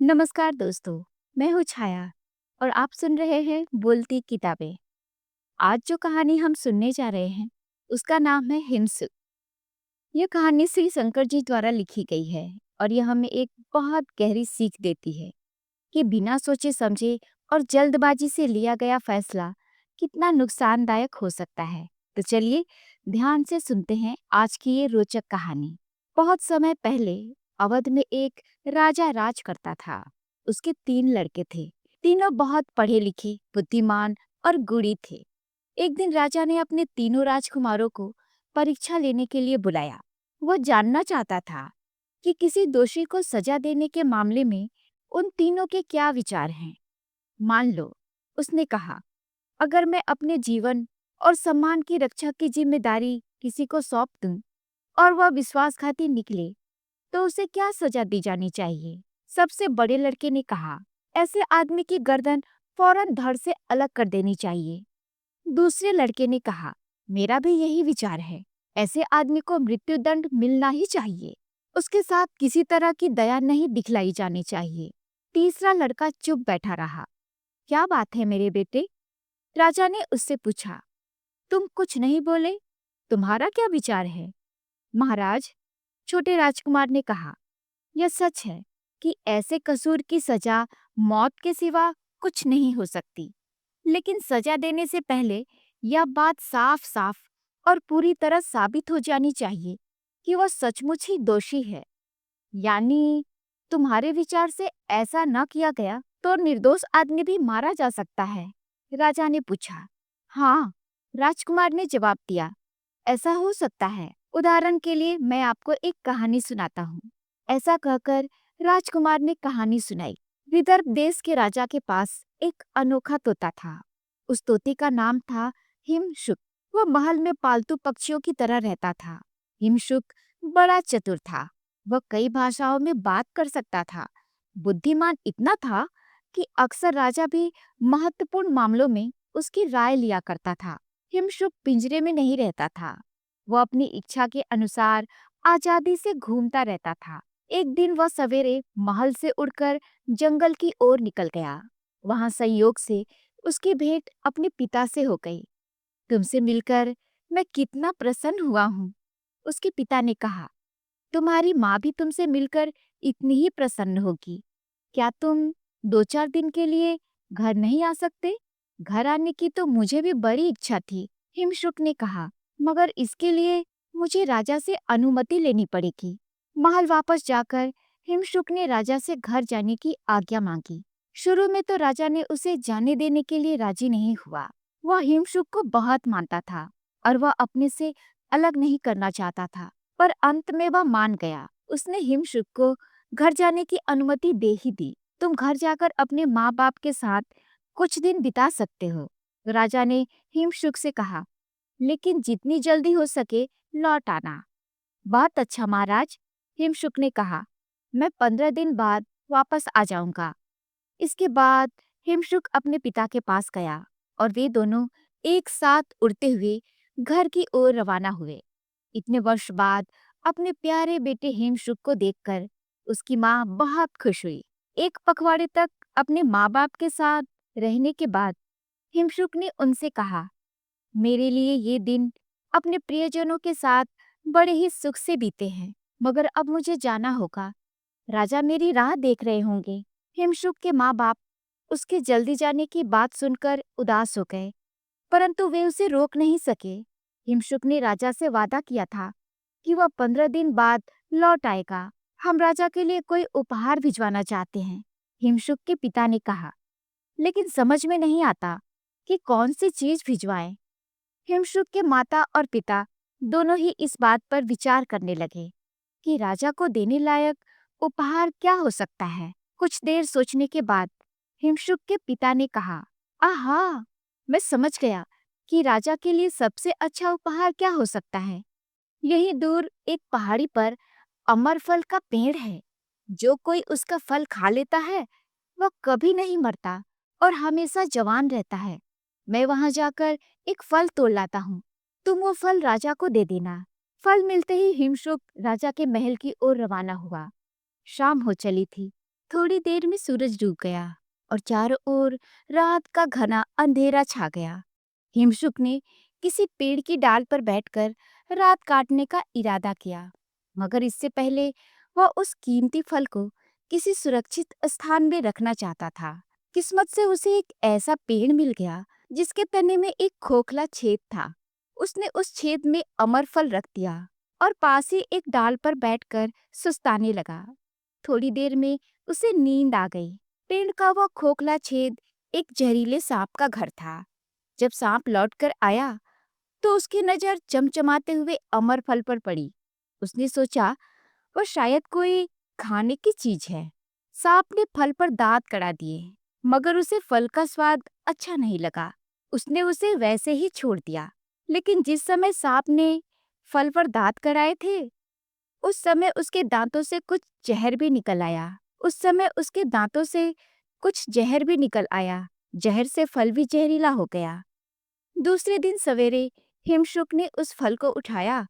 नमस्कार दोस्तों। मैं हूँ छाया और आप सुन रहे हैं बोलती किताबें। आज जो कहानी हम सुनने जा रहे हैं उसका नाम है हिमसुक। यह कहानी श्री शंकर जी द्वारा लिखी गई है और यह हमें एक बहुत गहरी सीख देती है कि बिना सोचे समझे और जल्दबाजी से लिया गया फैसला कितना नुकसानदायक हो सकता है। तो चलिए ध्यान से सुनते हैं आज की ये रोचक कहानी। बहुत समय पहले अवध में एक राजा राज करता था। उसके 3 लड़के थे। तीनों बहुत पढ़े लिखे, बुद्धिमान और गुणी थे। एक दिन राजा ने अपने तीनों राजकुमारों को परीक्षा लेने के लिए बुलाया। वो जानना चाहता था कि किसी दोषी को सजा देने के मामले में उन तीनों के क्या विचार हैं। मान लो, उसने कहा, अगर मैं अपने जीवन और सम्मान की रक्षा की जिम्मेदारी किसी को सौंप दूं और वह विश्वासघाती निकले तो उसे क्या सजा दी जानी चाहिए। सबसे बड़े लड़के ने कहा, ऐसे आदमी की गर्दन फौरन धड़ से अलग कर देनी चाहिए। दूसरे लड़के ने कहा, मेरा भी यही विचार है। ऐसे आदमी को मृत्युदंड मिलना ही चाहिए। उसके साथ किसी तरह की दया नहीं दिखलाई जानी चाहिए। तीसरा लड़का चुप बैठा रहा। क्या बात है मेरे बेटे? राजा ने उससे पूछा। तुम कुछ नहीं बोले, तुम्हारा क्या विचार है? महाराज, छोटे राजकुमार ने कहा, यह सच है कि ऐसे कसूर की सजा मौत के सिवा कुछ नहीं हो सकती। लेकिन सजा देने से पहले यह बात साफ साफ और पूरी तरह साबित हो जानी चाहिए कि वह सचमुच ही दोषी है। यानी तुम्हारे विचार से ऐसा न किया गया तो निर्दोष आदमी भी मारा जा सकता है? राजा ने पूछा। हाँ, राजकुमार ने जवाब दिया, ऐसा हो सकता है। उदाहरण के लिए मैं आपको एक कहानी सुनाता हूँ। ऐसा कहकर राजकुमार ने कहानी सुनाई। विदर्भ देश के राजा के पास एक अनोखा तोता था। उस तोते का नाम था हिमशुक। वह महल में पालतू पक्षियों की तरह रहता था। हिमशुक बड़ा चतुर था। वह कई भाषाओं में बात कर सकता था। बुद्धिमान इतना था कि अक्सर राजा भी महत्वपूर्ण मामलों में उसकी राय लिया करता था। हिमशुक पिंजरे में नहीं रहता था। वह अपनी इच्छा के अनुसार आजादी से घूमता रहता था। एक दिन वह सवेरे महल से उड़कर जंगल की ओर निकल गया। वहां संयोग से उसकी भेंट अपने पिता से हो गई। तुमसे मिलकर मैं कितना प्रसन्न हुआ हूँ, उसके पिता ने कहा। तुम्हारी माँ भी तुमसे मिलकर इतनी ही प्रसन्न होगी। क्या तुम 2-4 दिन के लिए घर नहीं आ सकते? घर आने की तो मुझे भी बड़ी इच्छा थी, हिमशुक ने कहा, मगर इसके लिए मुझे राजा से अनुमति लेनी पड़ेगी। महल वापस जाकर हिमशुक ने राजा से घर जाने की आज्ञा मांगी। शुरू में तो राजा ने उसे जाने देने के लिए राजी नहीं हुआ। वह हिमशुक को बहुत मानता था और वह अपने से अलग नहीं करना चाहता था, पर अंत में वह मान गया। उसने हिमशुक को घर जाने की अनुमति दे ही दी। तुम घर जाकर अपने माँ बाप के साथ कुछ दिन बिता सकते हो, राजा ने हिमशुक से कहा, लेकिन जितनी जल्दी हो सके लौट आना। बहुत अच्छा महाराज, हिमशुक ने कहा, मैं 15 दिन बाद वापस आ जाऊंगा। इसके बाद हिमशुक अपने पिता के पास गया और वे दोनों एक साथ उड़ते हुए घर की ओर रवाना हुए। इतने वर्ष बाद अपने प्यारे बेटे हिमशुक को देखकर उसकी माँ बहुत खुश हुई। एक पखवाड़े तक अपने माँ बाप के साथ रहने के बाद हिमशुक ने उनसे कहा, मेरे लिए ये दिन अपने प्रियजनों के साथ बड़े ही सुख से बीते हैं, मगर अब मुझे जाना होगा। राजा मेरी राह देख रहे होंगे। हिमशुक के माँ बाप उसके जल्दी जाने की बात सुनकर उदास हो गए, परंतु वे उसे रोक नहीं सके। हिमशुक ने राजा से वादा किया था कि वह 15 दिन बाद लौट आएगा। हम राजा के लिए कोई उपहार भिजवाना चाहते हैं, हिमशुक के पिता ने कहा, लेकिन समझ में नहीं आता कि कौन सी चीज भिजवाएं। हिमशुक के माता और पिता दोनों ही इस बात पर विचार करने लगे कि राजा को देने लायक उपहार क्या हो सकता है। कुछ देर सोचने के बाद हिमशुक के पिता ने कहा, आहा, मैं समझ गया कि राजा के लिए सबसे अच्छा उपहार क्या हो सकता है। यहीं दूर एक पहाड़ी पर अमर फल का पेड़ है। जो कोई उसका फल खा लेता है वह कभी नहीं मरता और हमेशा जवान रहता है। मैं वहां जाकर एक फल तोड़ लाता हूँ। तुम वो फल राजा को दे देना। फल मिलते ही हिमशुक राजा के महल की ओर रवाना हुआ। शाम हो चली थी। थोड़ी देर में सूरज डूब गया और चारों ओर रात का घना अंधेरा छा गया। हिमशुक ने किसी पेड़ की डाल पर बैठकर रात काटने का इरादा किया, मगर इससे पहले वह उस कीमती फल को किसी सुरक्षित स्थान में रखना चाहता था। किस्मत से उसे एक ऐसा पेड़ मिल गया जिसके तने में एक खोखला छेद था। उसने उस छेद में अमर फल रख दिया और पास ही एक डाल पर बैठकर सुस्ताने लगा। थोड़ी देर में उसे नींद आ गई। पेड़ का वह खोखला छेद एक जहरीले सांप का घर था। जब सांप लौटकर आया तो उसकी नजर चमचमाते हुए अमर फल पर पड़ी। उसने सोचा वह शायद कोई खाने की चीज है। सांप ने फल पर दांत कड़ा दिए, मगर उसे फल का स्वाद अच्छा नहीं लगा। उसने उसे वैसे ही छोड़ दिया। लेकिन जिस समय सांप ने फल पर दांत कड़ाए थे, उस समय उसके दांतों से कुछ जहर भी निकल आया। जहर से फल भी जहरीला हो गया। दूसरे दिन सवेरे हिमशुक ने उस फल को उठाया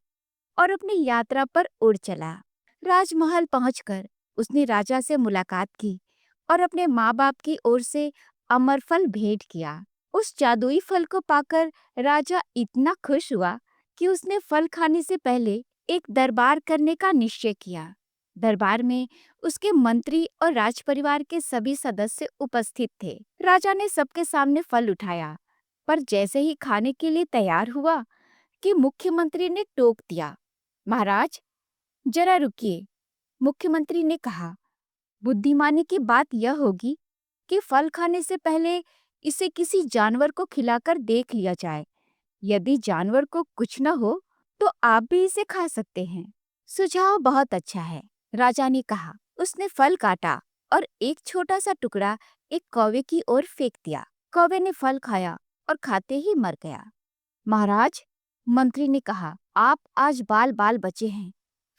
और अपनी यात्रा पर उड़ चला। राजमहल पहुंचकर उसने राजा से मुलाकात की और अपने माँ बाप की ओर से अमर फल भेंट किया। उस जादुई फल को पाकर राजा इतना खुश हुआ कि उसने फल खाने से पहले एक दरबार करने का निश्चय किया। दरबार में उसके मंत्री और राजपरिवार के सभी सदस्य उपस्थित थे। राजा ने सबके सामने फल उठाया, पर जैसे ही खाने के लिए तैयार हुआ कि मुख्यमंत्री ने टोक दिया। महाराज, जरा रुकिए। मुख्यमंत्री ने कहा, बुद्धिमानी की बात यह होगी कि फल खाने से पहले इसे किसी जानवर को खिलाकर देख लिया जाए। यदि जानवर को कुछ न हो तो आप भी इसे खा सकते हैं। सुझाव बहुत अच्छा है, राजा ने कहा। उसने फल काटा और एक छोटा सा टुकड़ा एक कौवे की ओर फेंक दिया। कौवे ने फल खाया और खाते ही मर गया। महाराज, मंत्री ने कहा, आप आज बाल बाल बचे हैं।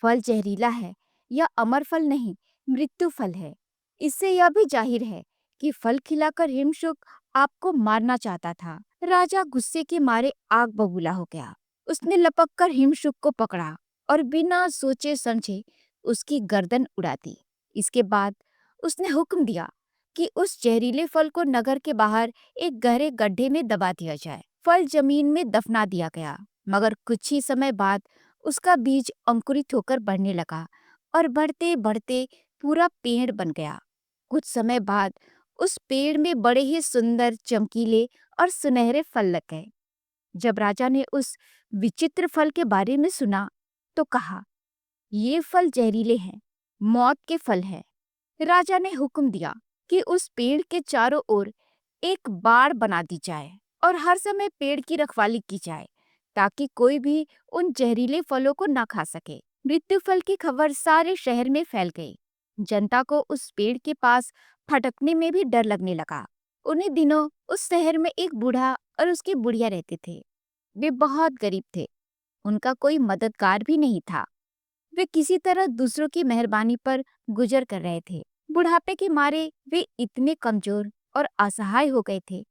फल जहरीला है, यह अमर फल नहीं, मृत्यु फल है। इससे यह भी जाहिर है कि फल खिलाकर हिमशुक आपको मारना चाहता था। राजा गुस्से के मारे आग बबूला हो गया। उसने लपक कर हिमशुक को पकड़ा और बिना सोचे समझे उसकी गर्दन उड़ा दी। इसके बाद उसने हुक्म दिया कि उस जहरीले फल को नगर के बाहर एक गहरे गड्ढे में दबा दिया जाए। फल जमीन में दफना दिया गया, मगर कुछ ही समय बाद उसका बीज अंकुरित होकर बढ़ने लगा और बढ़ते बढ़ते पूरा पेड़ बन गया। कुछ समय बाद उस पेड़ में बड़े ही सुंदर, चमकीले और सुनहरे फल लग गए। जब राजा ने उस विचित्र फल के बारे में सुना तो कहा, ये फल जहरीले हैं, मौत के फल हैं। राजा ने हुक्म दिया कि उस पेड़ के चारों ओर एक बाड़ बना दी जाए और हर समय पेड़ की रखवाली की जाए, ताकि कोई भी उन जहरीले फलों को ना खा सके। मृत्यु फल की खबर सारे शहर में फैल गई। जनता को उस पेड़ के पास फटकने में भी डर लगने लगा। उन्हीं दिनों उस शहर में एक बूढ़ा और उसकी बुढ़िया रहते थे। वे बहुत गरीब थे। उनका कोई मददगार भी नहीं था। वे किसी तरह दूसरों की मेहरबानी पर गुजर कर रहे थे। बुढ़ापे के मारे वे इतने कमजोर और असहाय हो गए थे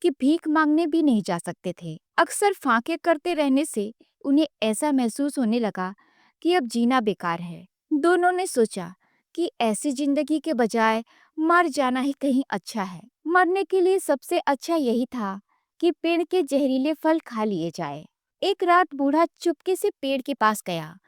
कि भीख मांगने भी नहीं जा सकते थे। अक्सर फांके करते रहने से उन्हें ऐसा महसूस होने लगा कि अब जीना बेकार है। दोनों ने सोचा कि ऐसी जिंदगी के बजाय मर जाना ही कहीं अच्छा है। मरने के लिए सबसे अच्छा यही था कि पेड़ के जहरीले फल खा लिए जाए। एक रात बूढ़ा चुपके से पेड़ के पास गया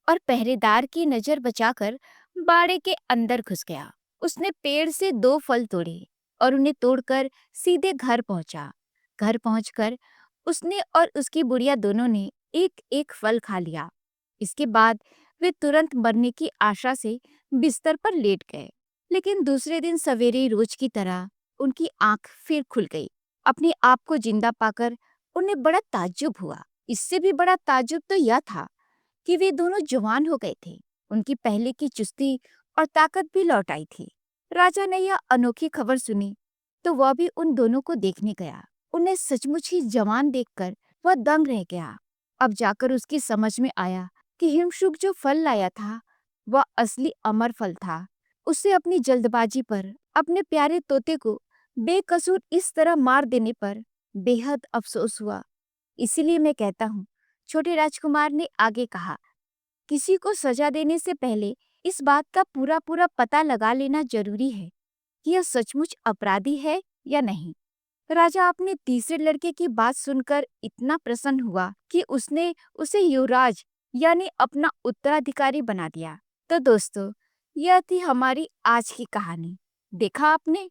और पहरेदार की नजर बचाकर बाड़े के अंदर घुस गया। उसने पेड़ से 2 फल तोड़े और उन्हें तोड़कर सीधे घर पहुंचा। घर पहुंचकर उसने और उसकी बुढ़िया दोनों ने एक एक फल खा लिया। इसके बाद वे तुरंत मरने की आशा से बिस्तर पर लेट गए। लेकिन दूसरे दिन सवेरे रोज की तरह उनकी आंख फिर खुल गई। अपने आप को जिंदा पाकर उन्हें बड़ा ताज्जुब हुआ। इससे भी बड़ा ताज्जुब तो यह था कि वे दोनों जवान हो गए थे। उनकी पहले की चुस्ती और ताकत भी लौट आई थी। राजा ने यह अनोखी खबर सुनी तो वह भी उन दोनों को देखने गया। उन्हें सचमुच ही जवान देखकर वह दंग रह गया। अब जाकर उसकी समझ में आया कि हिमशुक जो फल लाया था वह असली अमर फल था। उसे अपनी जल्दबाजी पर अपने प्यारे तोते को बेकसूर इस तरह मार देने पर बेहद अफसोस हुआ। इसीलिए मैं कहता हूँ, छोटे राजकुमार ने आगे कहा, किसी को सजा देने से पहले इस बात का पूरा पूरा पता लगा लेना जरूरी है कि यह सचमुच अपराधी है या नहीं। राजा अपने तीसरे लड़के की बात सुनकर इतना प्रसन्न हुआ कि उसने उसे युवराज यानी अपना उत्तराधिकारी बना दिया। तो दोस्तों, यह थी हमारी आज की कहानी। देखा आपने,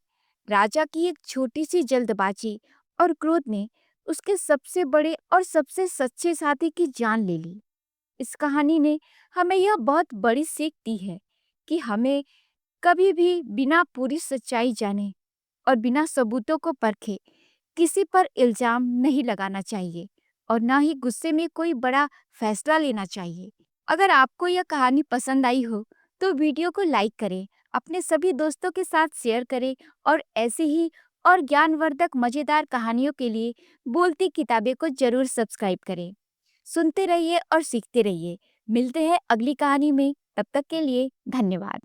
राजा की एक छोटी सी जल्दबाजी और क्रोध ने उसके सबसे बड़े और सबसे सच्चे साथी की जान ले ली। इस कहानी ने हमें यह बहुत बड़ी सीख दी है कि हमें कभी भी बिना पूरी सच्चाई जाने और बिना सबूतों को परखे किसी पर इल्जाम नहीं लगाना चाहिए और ना ही गुस्से में कोई बड़ा फैसला लेना चाहिए। अगर आपको यह कहानी पसंद आई हो तो वीडियो को लाइक करें, अपने सभी दोस्तों के साथ शेयर करें और ऐसे ही और ज्ञानवर्धक मज़ेदार कहानियों के लिए बोलती किताबें को जरूर सब्सक्राइब करें। सुनते रहिए और सीखते रहिए। मिलते हैं अगली कहानी में, तब तक के लिए धन्यवाद।